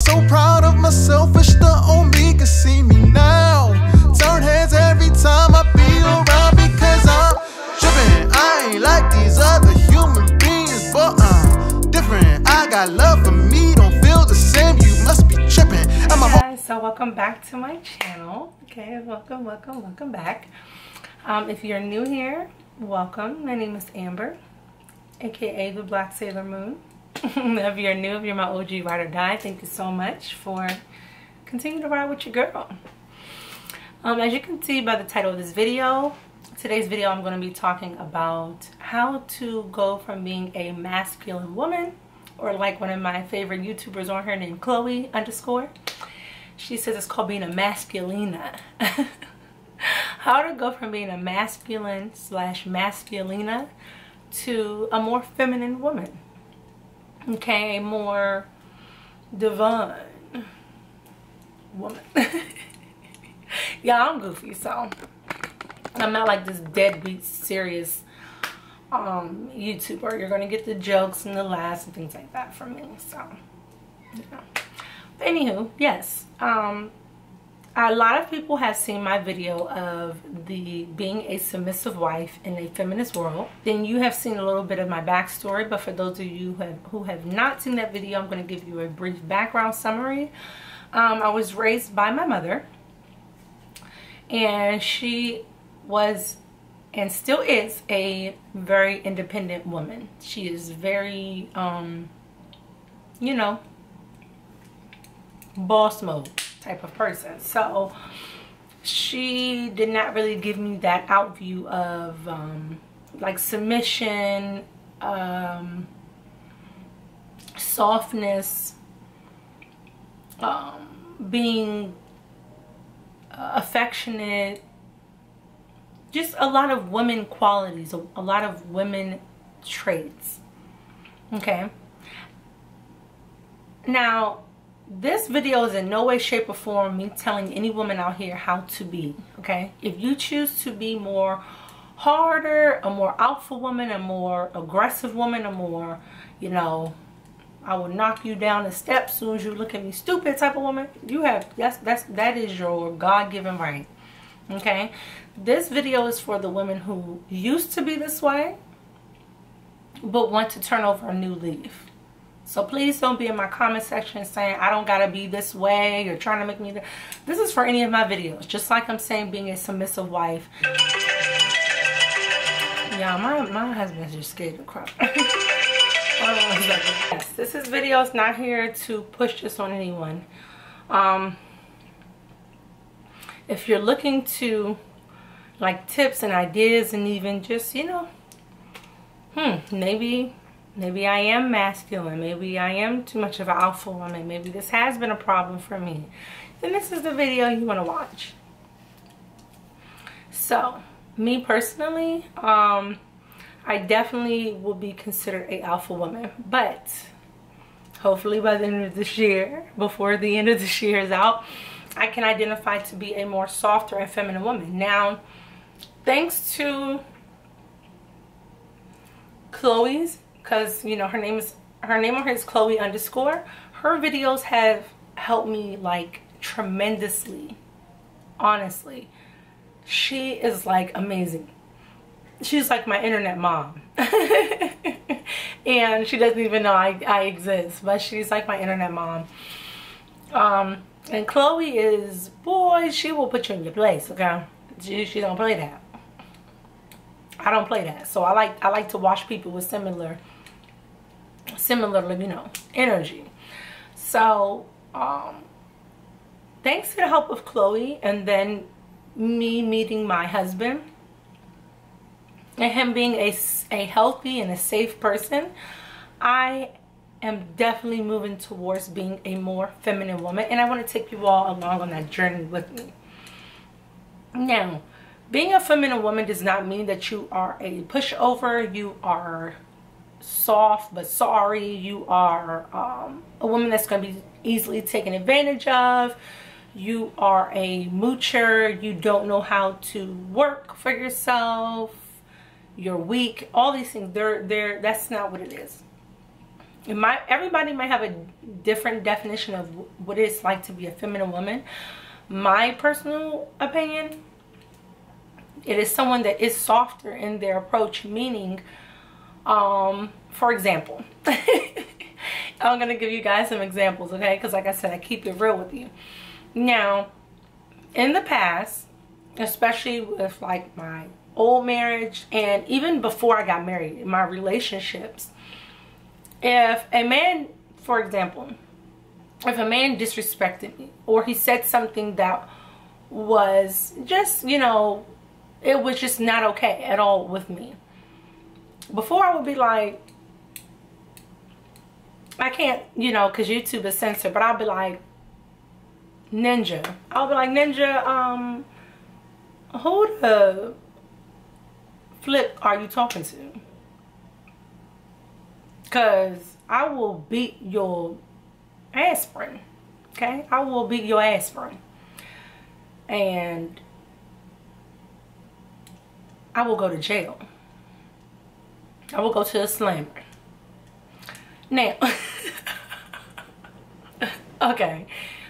So proud of myself, wish the old me could see me now. Turn heads every time I be around because I'm trippin'. I ain't like these other human beings, but I'm different. I got love for me, don't feel the same. You must be trippin'. Hey guys, so welcome back to my channel. Okay, welcome back. If you're new here, welcome. My name is Amber, aka the Black Sailor Moon. If you're new, if you're my OG ride or die, thank you so much for continuing to ride with your girl. As you can see by the title of this video, today's video I'm going to be talking about how to go from being a masculine woman, or like one of my favorite YouTubers on here named Chloe _ she says it's called being a masculina. How to go from being a masculine / masculina to a more feminine woman. Okay, a more divine woman. Yeah, I'm goofy, so I'm not like this deadbeat serious YouTuber. You're gonna get the jokes and the laughs and things like that from me, so you know. But anywho, yes, a lot of people have seen my video of the being a submissive wife in a feminist world. Then you have seen a little bit of my backstory, but for those of you who have not seen that video, I'm going to give you a brief background summary. I was raised by my mother, and she was and still is a very independent woman. She is very, you know, boss mode type of person. So she did not really give me that out view of like submission, softness, being affectionate, just a lot of women qualities, a lot of women traits. Okay, now this video is in no way, shape, or form me telling any woman out here how to be, okay? If you choose to be more harder, a more alpha woman, a more aggressive woman, a more, you know, I will knock you down the steps as soon as you look at me stupid type of woman, you have, that is your God-given right, okay? This video is for the women who used to be this way, but want to turn over a new leaf. So please don't be in my comment section saying I don't gotta be this way. You're trying to make me. This is for any of my videos. Just like I'm saying, being a submissive wife. Yeah, my husband's just scared to crap. Hold on 1 second. Yes, this video is not here to push this on anyone. If you're looking to like tips and ideas and even just, you know, maybe I am masculine. Maybe I am too much of an alpha woman. Maybe this has been a problem for me. Then this is the video you want to watch. So, me personally, I definitely will be considered a alpha woman. But, hopefully by the end of this year, before the end of this year is out, I can identify to be a more softer and feminine woman. Now, thanks to Chloe's, because you know her name on her is Chloe _ her videos have helped me like tremendously. Honestly, she is like amazing. She's like my internet mom. And she doesn't even know I exist, but she's like my internet mom. And Chloe is, boy, she will put you in your place, okay? She don't play that. I don't play that. So I like to watch people with similar, you know, energy. So thanks to the help of Chloe, and then me meeting my husband and him being a healthy and a safe person, I am definitely moving towards being a more feminine woman, and I want to take you all along on that journey with me. Now, being a feminine woman does not mean that you are a pushover, you are soft but sorry, you are a woman that's going to be easily taken advantage of, you are a moocher, you don't know how to work for yourself, you're weak, all these things, that's not what it is. everybody might have a different definition of what it's like to be a feminine woman. My personal opinion, it is someone that is softer in their approach, meaning, for example, I'm going to give you guys some examples, okay? Because like I said, I keep it real with you. Now, in the past, especially with like my old marriage and even before I got married, in my relationships, if a man, for example, if a man disrespected me or he said something that was just, you know, it was just not okay at all with me, before I would be like, I can't, you know, because YouTube is censored, but I'll be like, Ninja. I'll be like, Ninja, who the flip are you talking to? Because I will beat your aspirin. Okay? I will beat your aspirin. And I will go to jail. I will go to a slammer. Now, okay,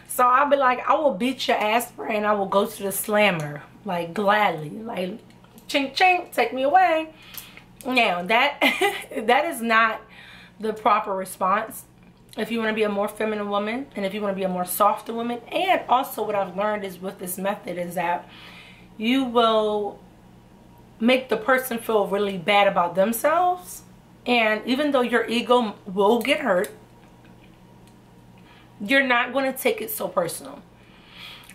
so I'll be like, I will beat your aspirin and I will go to the slammer, like gladly, like chink chink, take me away. Now that that is not the proper response if you want to be a more feminine woman and if you want to be a more softer woman. And also what I've learned is with this method is that you will make the person feel really bad about themselves. And even though your ego will get hurt, you're not going to take it so personal.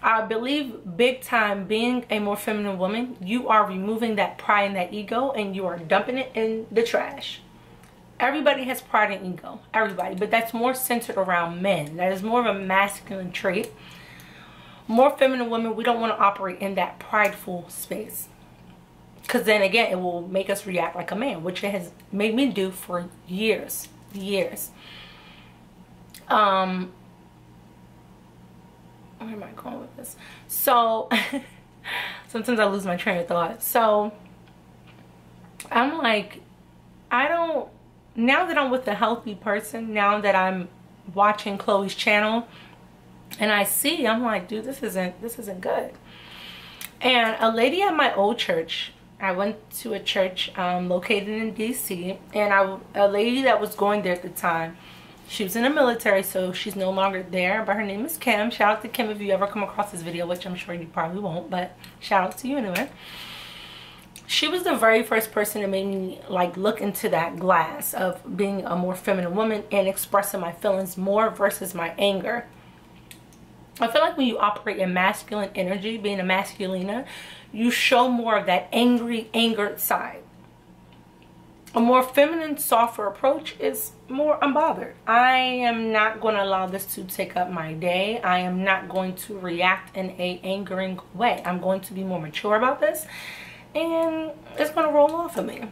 I believe big time, being a more feminine woman, you are removing that pride and that ego and you are dumping it in the trash. Everybody has pride and ego. Everybody. But that's more centered around men. That is more of a masculine trait. More feminine women, we don't want to operate in that prideful space. Because then again, it will make us react like a man, which it has made me do for years. Years. Where am I going with this? So, sometimes I lose my train of thought. So, I'm like, now that I'm with a healthy person, now that I'm watching Chloe's channel, and I'm like, dude, this isn't good. And a lady at my old church, I went to a church located in DC, and a lady that was going there at the time, she was in the military, so she's no longer there, but her name is Kim. Shout out to Kim if you ever come across this video, which I'm sure you probably won't, but shout out to you anyway. She was the very first person that made me like look into that glass of being a more feminine woman and expressing my feelings more versus my anger. I feel like when you operate in masculine energy, being a masculina, you show more of that angered side. A more feminine, softer approach is more unbothered. I am not going to allow this to take up my day. I am not going to react in a angering way. I'm going to be more mature about this, and it's going to roll off of me.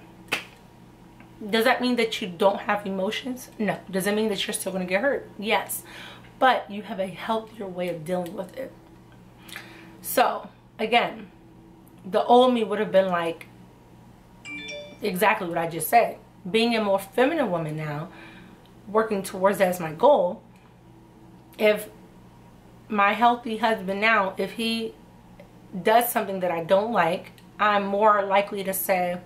Does that mean that you don't have emotions? No. Does it mean that you're still going to get hurt? Yes. But you have a healthier way of dealing with it. So, again, the old me would have been like exactly what I just said. Being a more feminine woman now, working towards that as my goal. If my healthy husband now, if he does something that I don't like, I'm more likely to say,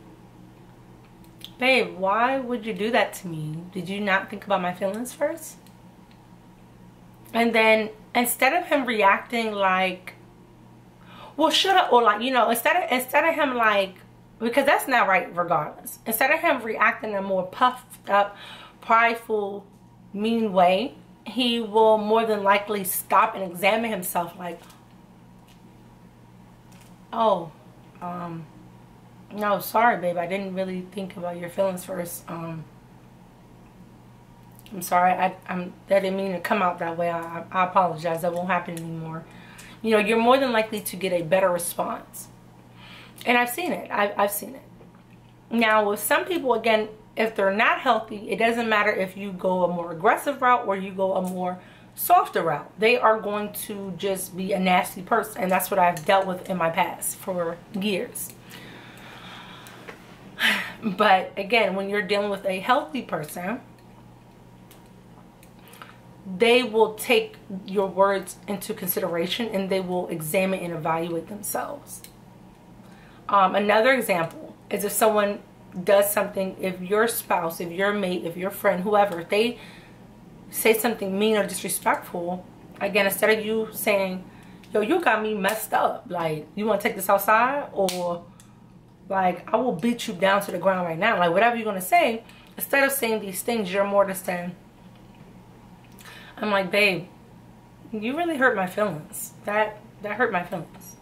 babe, why would you do that to me? Did you not think about my feelings first? And then instead of him reacting like, well, should I, or like, you know, instead of him like, because that's not right regardless. Instead of him reacting in a more puffed up, prideful, mean way, he will more than likely stop and examine himself like, oh, no, sorry, babe, I didn't really think about your feelings first. I'm sorry, I didn't mean to come out that way. I apologize. That won't happen anymore. You know, you're more than likely to get a better response. And I've seen it. I've seen it. Now, with some people, again, if they're not healthy, it doesn't matter if you go a more aggressive route or you go a more softer route. They are going to just be a nasty person. And that's what I've dealt with in my past for years. But again, when you're dealing with a healthy person, they will take your words into consideration and they will examine and evaluate themselves. Another example is if someone does something, if your spouse, if your mate, if your friend, whoever, if they say something mean or disrespectful, again, instead of you saying, yo, you got me messed up, like, you want to take this outside, or like, I will beat you down to the ground right now, like, whatever you're going to say, instead of saying these things, you're more to say, I'm like, babe, you really hurt my feelings. That hurt my feelings.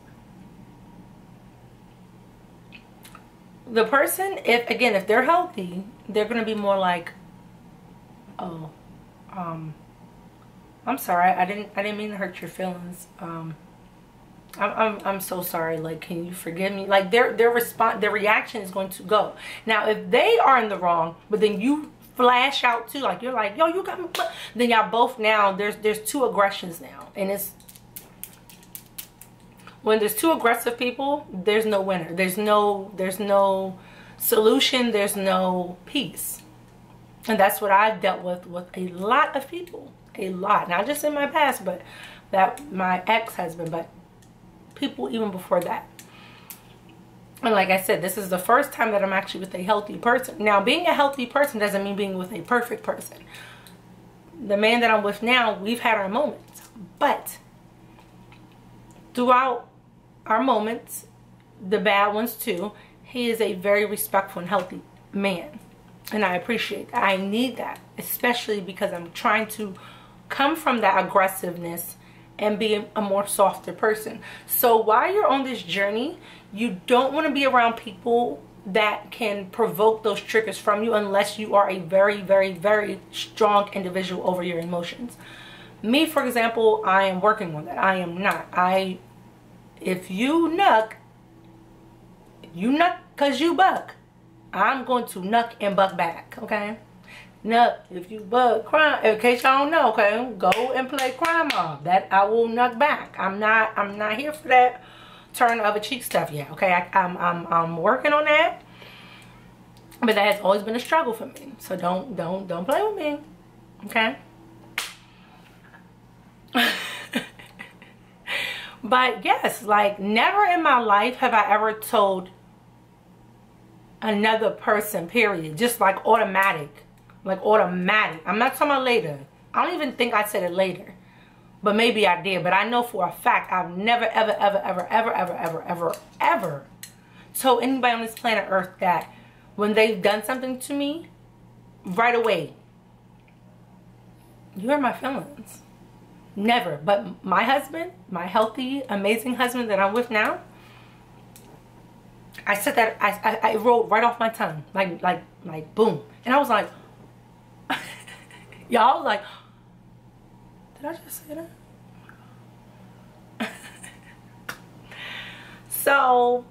The person, if they're healthy, they're going to be more like, oh, I'm sorry, I didn't mean to hurt your feelings. I'm so sorry, like, can you forgive me? Like, their reaction is going to go. Now, if they are in the wrong, but then you flash out too, like, you're like, yo, you got me, then y'all both, now there's two aggressions now. And it's, when there's two aggressive people, there's no winner. There's no solution, there's no peace. And that's what I've dealt with a lot of people. A lot. Not just in my past, but that my ex-husband, but people even before that. And like I said, this is the first time that I'm actually with a healthy person. Now, being a healthy person doesn't mean being with a perfect person. The man that I'm with now, we've had our moments. But throughout our moments, the bad ones too, he is a very respectful and healthy man. And I appreciate that. I need that. Especially because I'm trying to come from that aggressiveness and be a more softer person. So while you're on this journey, you don't want to be around people that can provoke those triggers from you unless you are a very, very, very strong individual over your emotions. Me, for example, I am working on that. I am not. If you nuck because you buck. I'm going to nuck and buck back, okay? Nuck, if you buck, crime. In case y'all don't know, okay, go and play crime mob. That I will nuck back. I'm not here for that turn the other cheek stuff yet, okay? I'm working on that, but that has always been a struggle for me. So don't play with me, okay? But yes, like, never in my life have I ever told another person, period, just like automatic. I'm not talking about later. I don't even think I said it later, but maybe I did. But I know for a fact I've never ever told anybody on this planet Earth that when they've done something to me, right away, you hurt my feelings. Never. But my husband, my healthy, amazing husband that I'm with now, I said that, I rolled right off my tongue, like boom. And I was like, y'all, was like, did I just say that? So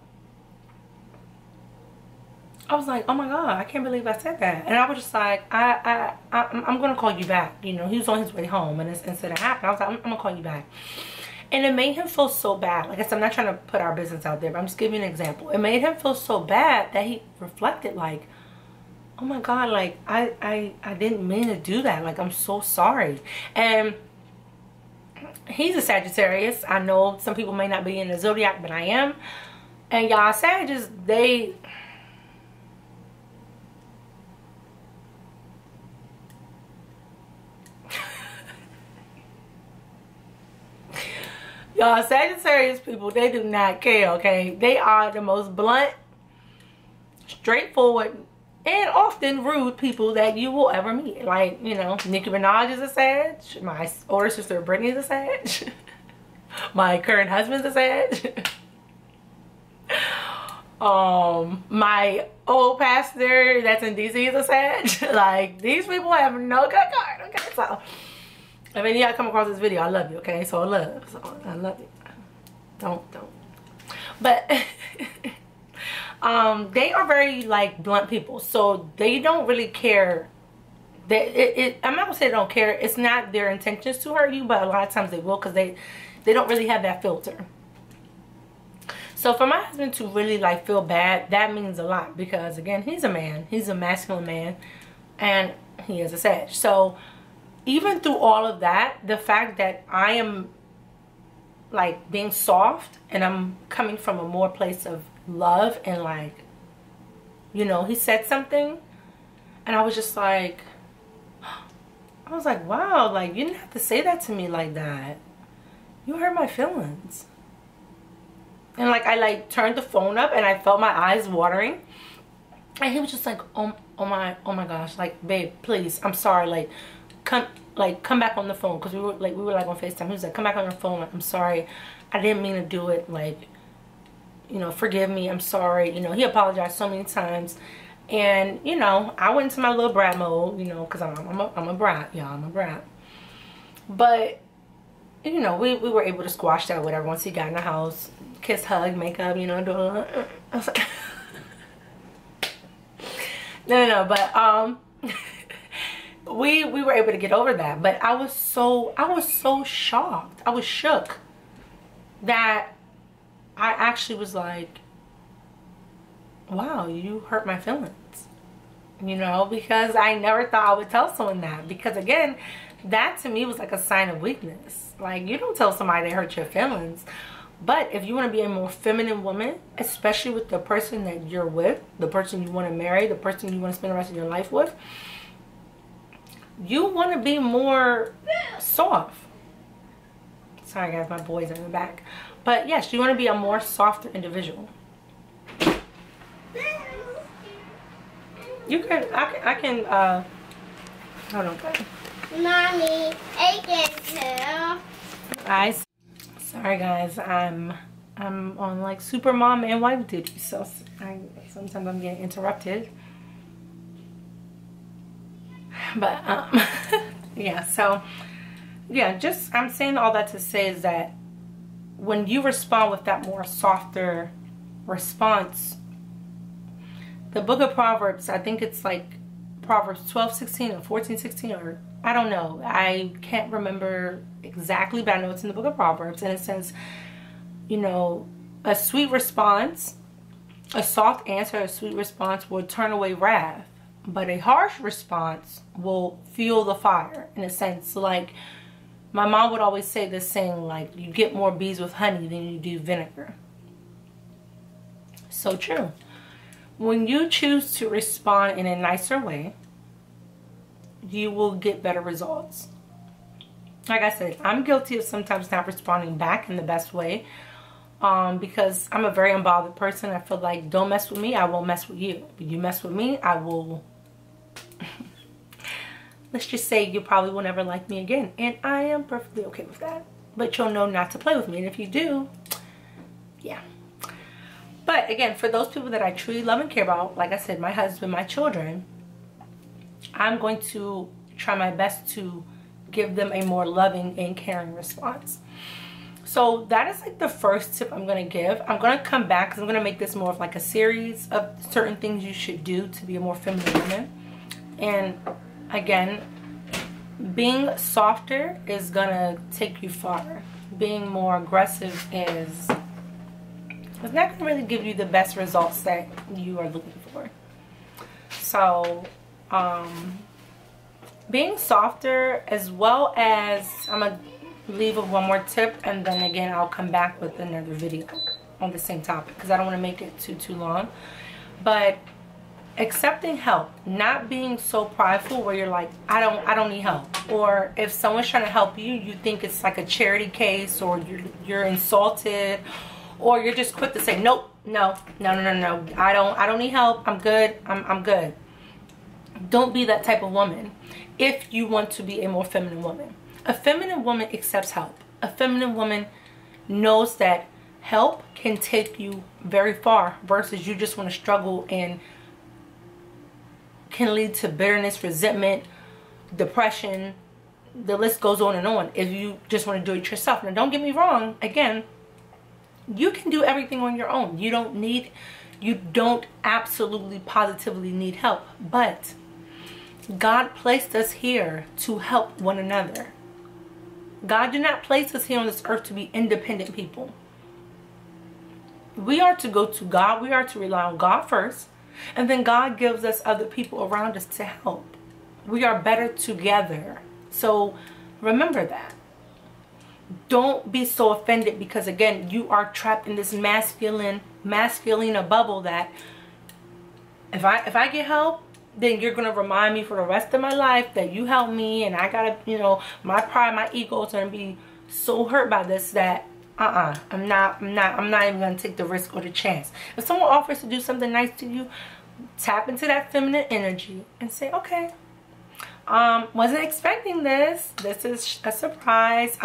I was like, oh my God, I can't believe I said that. And I was just like, I'm gonna call you back. You know, he was on his way home, and instead of happening, I was like, I'm gonna call you back. And it made him feel so bad. Like I said, I'm not trying to put our business out there, but I'm just giving you an example. It made him feel so bad that he reflected like, oh my God, like I didn't mean to do that. Like, I'm so sorry. And he's a Sagittarius. I know some people may not be in the zodiac, but I am. And y'all Sagittarius, they... Y'all Sagittarius people, they do not care, okay? They are the most blunt, straightforward, and often rude people that you will ever meet. Like, you know, Nicki Minaj is a Sag. My older sister Brittany is a Sag. My current husband's a Sag. My old pastor that's in DC is a Sag. Like, these people have no good card, okay? So, if any of y'all come across this video, I love you, okay? So, I love you. Don't. But, they are very, like, blunt people. So, they don't really care. I'm not gonna say they don't care. It's not their intentions to hurt you, but a lot of times they will, because they don't really have that filter. So for my husband to really like feel bad, that means a lot, because again, he's a man, he's a masculine man, and he is a Sag. So even through all of that, the fact that I am like being soft and I'm coming from a more place of love and like, you know, he said something and I was just like, I was like, wow, like you didn't have to say that to me like that. You hurt my feelings. And like I like turned the phone up and I felt my eyes watering. And he was just like, oh my gosh, like babe, please, I'm sorry, like come back on the phone, because we were like on FaceTime. He was like, come back on your phone, like, I'm sorry, I didn't mean to do it, like, you know, forgive me, I'm sorry. You know, he apologized so many times. And you know, I went into my little brat mode, you know, because I'm a brat, y'all. I'm a brat. But you know, we were able to squash that whatever once he got in the house. Kiss, hug, makeup, you know, doing I was like no, but we were able to get over that. But I was so shocked, I was shook that I actually was like, wow, you hurt my feelings, you know, because I never thought I would tell someone that, because again, that to me was like a sign of weakness. Like, you don't tell somebody they hurt your feelings. But if you want to be a more feminine woman, especially with the person that you're with, the person you want to marry, the person you want to spend the rest of your life with, you want to be more soft. Sorry guys, my boys are in the back. But yes, you want to be a more softer individual. You can, I can, hold on guys. Mommy, I can too. Sorry guys, I'm on like super mom and wife duty, so sometimes I'm getting interrupted. But yeah, so yeah, just I'm saying all that to say is that when you respond with that more softer response, the book of Proverbs, I think it's like Proverbs 12:16 or 14:16, or I don't know, I can't remember exactly, but I know it's in the book of Proverbs, and it says, you know, a sweet response, a soft answer, a sweet response will turn away wrath, but a harsh response will fuel the fire. In a sense, like my mom would always say this saying, like, you get more bees with honey than you do vinegar. So true. When you choose to respond in a nicer way, you will get better results. Like I said, I'm guilty of sometimes not responding back in the best way, because I'm a very unbothered person. I feel like, don't mess with me, I won't mess with you. If you mess with me, I will let's just say you probably will never like me again, and I am perfectly okay with that. But you'll know not to play with me, and if you do, yeah. But again, for those people that I truly love and care about, like I said, my husband, my children, I'm going to try my best to give them a more loving and caring response. So that is like the first tip I'm going to give. I'm going to come back because I'm going to make this more of like a series of certain things you should do to be a more feminine woman. And again, being softer is going to take you far. Being more aggressive is it's not going to really give you the best results that you are looking for. So being softer, as well as, I'm going to leave with one more tip, and then again I'll come back with another video on the same topic because I don't want to make it too long. But accepting help, not being so prideful where you're like, I don't need help, or if someone's trying to help you, you think it's like a charity case, or you're insulted, or you're just quick to say nope, no, I don't need help, I'm good, I'm good. Don't be that type of woman if you want to be a more feminine woman. A feminine woman accepts help. A feminine woman knows that help can take you very far versus you just want to struggle and can lead to bitterness, resentment, depression. The list goes on and on if you just want to do it yourself. Now don't get me wrong, again, you can do everything on your own. You don't absolutely positively need help, but God placed us here to help one another. God did not place us here on this earth to be independent people. We are to go to God. We are to rely on God first. And then God gives us other people around us to help. We are better together. So remember that. Don't be so offended because, again, you are trapped in this masculine bubble that if I get help, then you're going to remind me for the rest of my life that you helped me, and I got to, you know, my pride, my ego is going to be so hurt by this that I'm not even going to take the risk or the chance. If someone offers to do something nice to you, tap into that feminine energy and say, okay, wasn't expecting this. This is a surprise.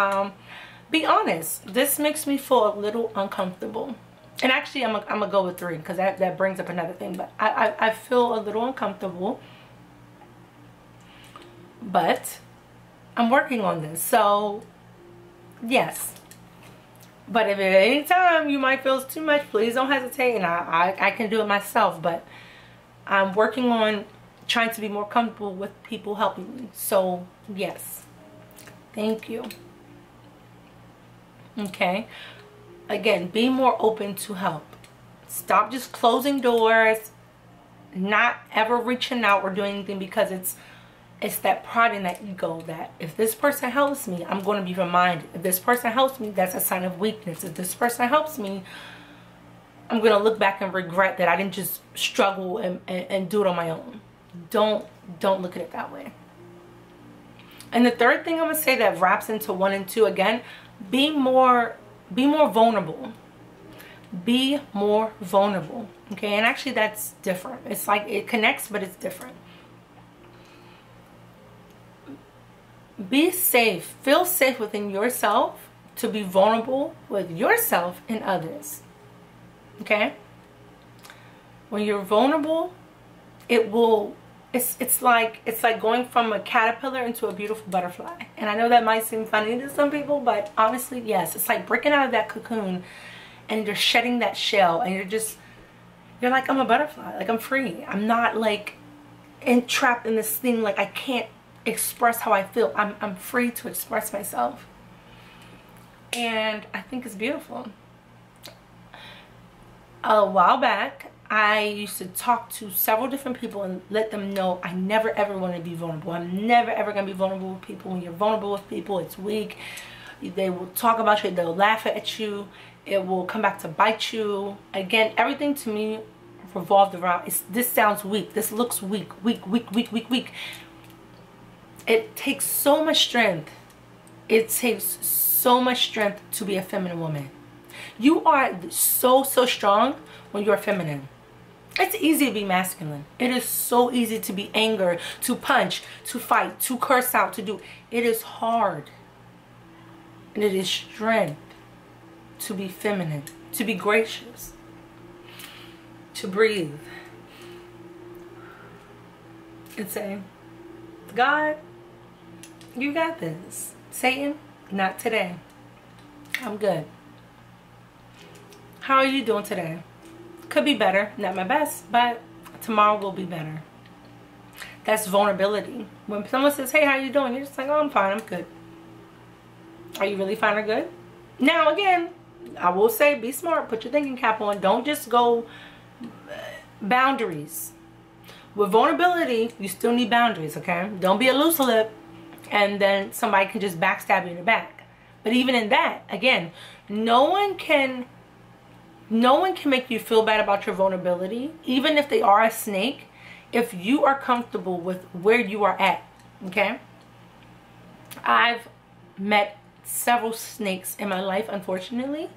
Be honest. This makes me feel a little uncomfortable. And actually, I'm gonna go with 3 because that brings up another thing. But I feel a little uncomfortable. But I'm working on this. So, yes. But if at any time you might feel it's too much, please don't hesitate. And I can do it myself. But I'm working on trying to be more comfortable with people helping me. So, yes. Thank you. Okay. Again, be more open to help. Stop just closing doors, not ever reaching out or doing anything, because it's that pride and that ego that if this person helps me, I'm going to be reminded. If this person helps me, that's a sign of weakness. If this person helps me, I'm going to look back and regret that I didn't just struggle and do it on my own. Don't look at it that way. And the third thing I'm going to say that wraps into 1 and 2, again, be more vulnerable. Be more vulnerable. Okay, and actually that's different. It's like it connects, but it's different. Be safe. Feel safe within yourself to be vulnerable with yourself and others. Okay? When you're vulnerable, it's like going from a caterpillar into a beautiful butterfly. And I know that might seem funny to some people, but honestly, yes. It's like breaking out of that cocoon and you're shedding that shell, and you're like, I'm a butterfly. Like, I'm free. I'm not like entrapped in this thing like I can't express how I feel. I'm free to express myself. And I think it's beautiful. A while back, I used to talk to several different people and let them know I never ever want to be vulnerable. I'm never ever going to be vulnerable with people. When you're vulnerable with people, it's weak. They will talk about you. They'll laugh at you. It will come back to bite you. Again, everything to me revolved around, this sounds weak. This looks weak. Weak. It takes so much strength. It takes so much strength to be a feminine woman. You are so strong when you're feminine. It's easy to be masculine. It is so easy to be angry, to punch, to fight, to curse out, to do. It is hard. And it is strength to be feminine, to be gracious, to breathe. And say, God, you got this. Satan, not today. I'm good. How are you doing today? Could be better. Not my best, but tomorrow will be better. That's vulnerability. When someone says, hey, how you doing? You're just like, oh, I'm fine. I'm good. Are you really fine or good? Now, again, I will say, be smart. Put your thinking cap on. Don't just go boundaries. With vulnerability, you still need boundaries, okay? Don't be a loose lip and then somebody can just backstab you in the back. But even in that, again, no one can make you feel bad about your vulnerability, even if they are a snake, if you are comfortable with where you are at, okay? I've met several snakes in my life, unfortunately,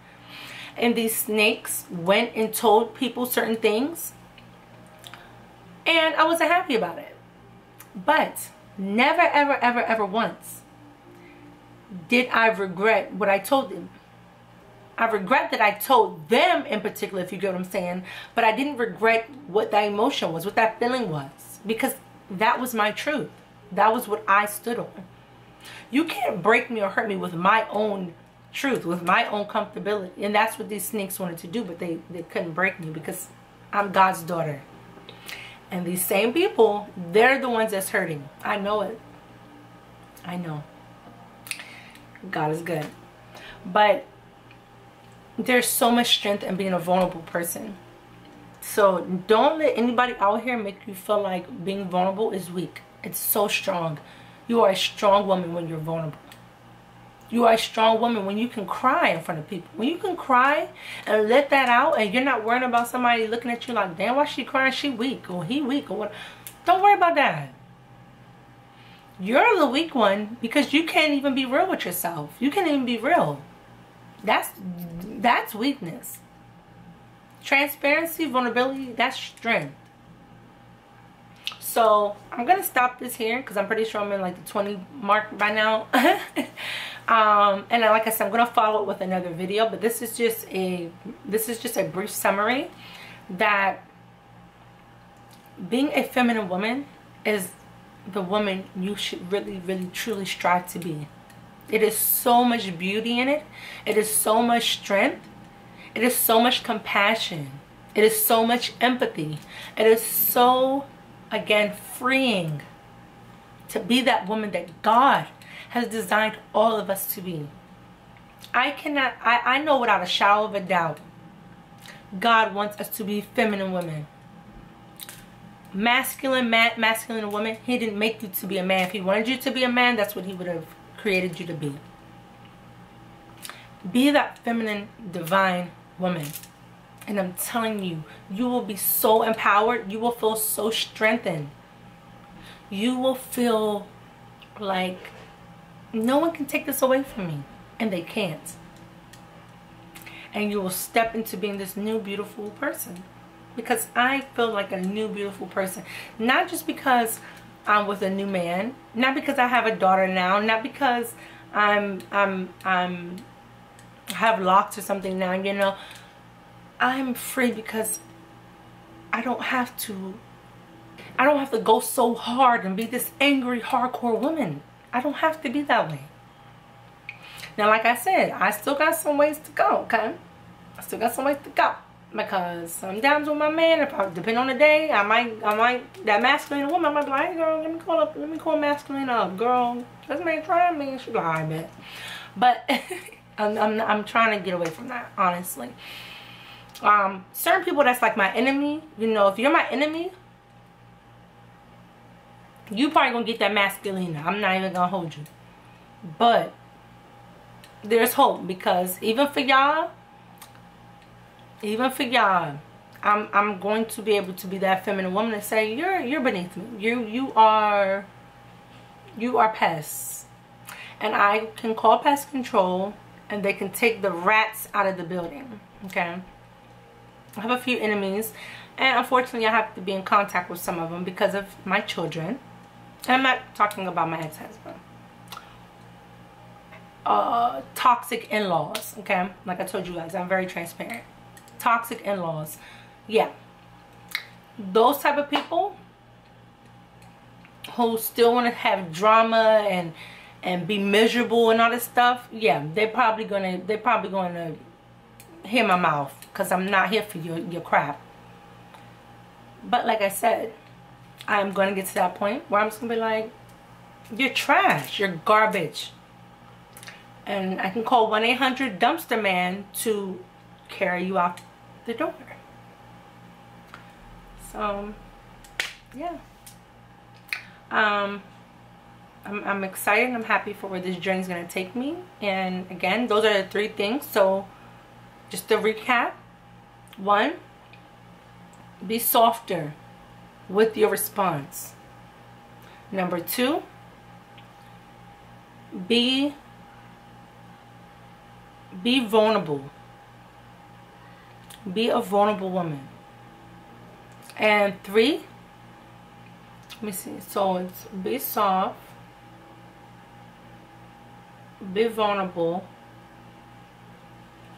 and these snakes went and told people certain things, and I wasn't happy about it. But never, ever once did I regret what I told them. I regret that I told them in particular, if you get what I'm saying, but I didn't regret what that emotion was, what that feeling was, because that was my truth. That was what I stood on. You can't break me or hurt me with my own truth, with my own comfortability. And that's what these snakes wanted to do, but they couldn't break me because I'm God's daughter. And these same people, they're the ones that's hurting. I know it. I know. God is good. But there's so much strength in being a vulnerable person. So don't let anybody out here make you feel like being vulnerable is weak. It's so strong. You are a strong woman when you're vulnerable. You are a strong woman when you can cry in front of people. When you can cry and let that out, and you're not worrying about somebody looking at you like, damn, why she crying? She weak, or he weak, or what. Don't worry about that. You're the weak one because you can't even be real with yourself. You can't even be real. That's weakness. Transparency, vulnerability, that's strength. So I'm gonna stop this here because I'm pretty sure I'm in like the 20 mark by now. And like I said, I'm gonna follow it with another video, but this is just a brief summary that being a feminine woman is the woman you should really, really, truly strive to be. It is so much beauty in it. It is so much strength. It is so much compassion. It is so much empathy. It is so, again, freeing to be that woman that God has designed all of us to be. I know without a shadow of a doubt, God wants us to be feminine women. Masculine woman, he didn't make you to be a man. If he wanted you to be a man, that's what he would have created you to be. Be that feminine, divine woman. And I'm telling you, you will be so empowered. You will feel so strengthened. You will feel like no one can take this away from me. And they can't. And you will step into being this new beautiful person. Because I feel like a new beautiful person. Not just because I'm with a new man. Not because I have a daughter now. Not because I have locks or something now, you know. I'm free because I don't have to go so hard and be this angry, hardcore woman. I don't have to be that way. Now, like I said, I still got some ways to go, okay? I still got some ways to go. Because sometimes with my man, if I, depending on the day, I might, that masculine woman, I might be like, hey girl, let me call masculine up, girl. This man trying me. She'll be like, I bet. But I'm trying to get away from that, honestly. Certain people that's like my enemy, you know, if you're my enemy, you probably gonna get that masculine. I'm not even gonna hold you. But there's hope, because even for y'all, I'm going to be able to be that feminine woman and say, you're beneath me. You are pests. And I can call pest control and they can take the rats out of the building. Okay. I have a few enemies, and unfortunately I have to be in contact with some of them because of my children. And I'm not talking about my ex-husband. Toxic in-laws, okay? Like I told you guys, I'm very transparent. Toxic in-laws. Yeah. Those type of people who still want to have drama and be miserable and all this stuff, yeah, they're probably gonna hear my mouth, because I'm not here for your crap. But like I said, I'm gonna get to that point where I'm just gonna be like, you're trash, you're garbage. And I can call 1-800 dumpster man to carry you out the door. So yeah, I'm excited. I'm happy for where this journey is going to take me. And again, those are the 3 things. So just to recap: 1, be softer with your response. Number 2, be vulnerable. Be a vulnerable woman. And 3, let me see. So it's be soft, be vulnerable,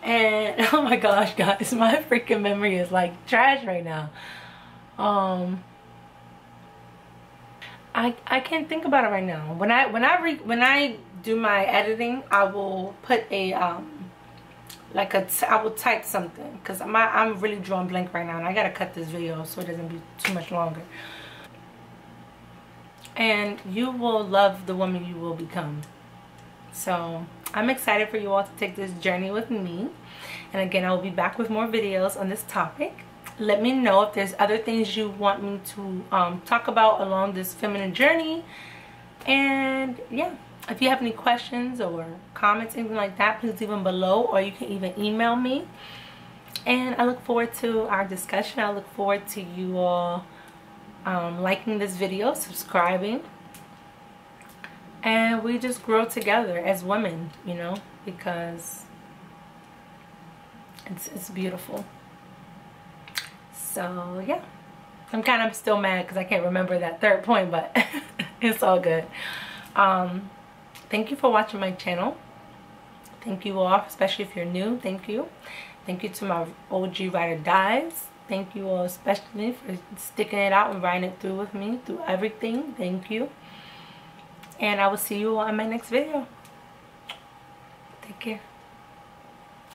and oh my gosh, guys, my freaking memory is like trash right now. I can't think about it right now. When I do my editing, I will put a I will type something, because I'm really drawing blank right now, and I gotta cut this video so it doesn't be too much longer. And you will love the woman you will become. So I'm excited for you all to take this journey with me. And again, I will be back with more videos on this topic. Let me know if there's other things you want me to talk about along this feminine journey. And yeah, if you have any questions or comments, anything like that, please leave them below, or you can even email me. And I look forward to our discussion. I look forward to you all liking this video, subscribing, and we just grow together as women, you know, because it's beautiful. So yeah, I'm kind of still mad because I can't remember that third point, but it's all good. Thank you for watching my channel. Thank you all, especially if you're new. Thank you. Thank you to my OG ride or dies. Thank you all especially for sticking it out and riding it through with me through everything. Thank you. And I will see you all in my next video. Take care.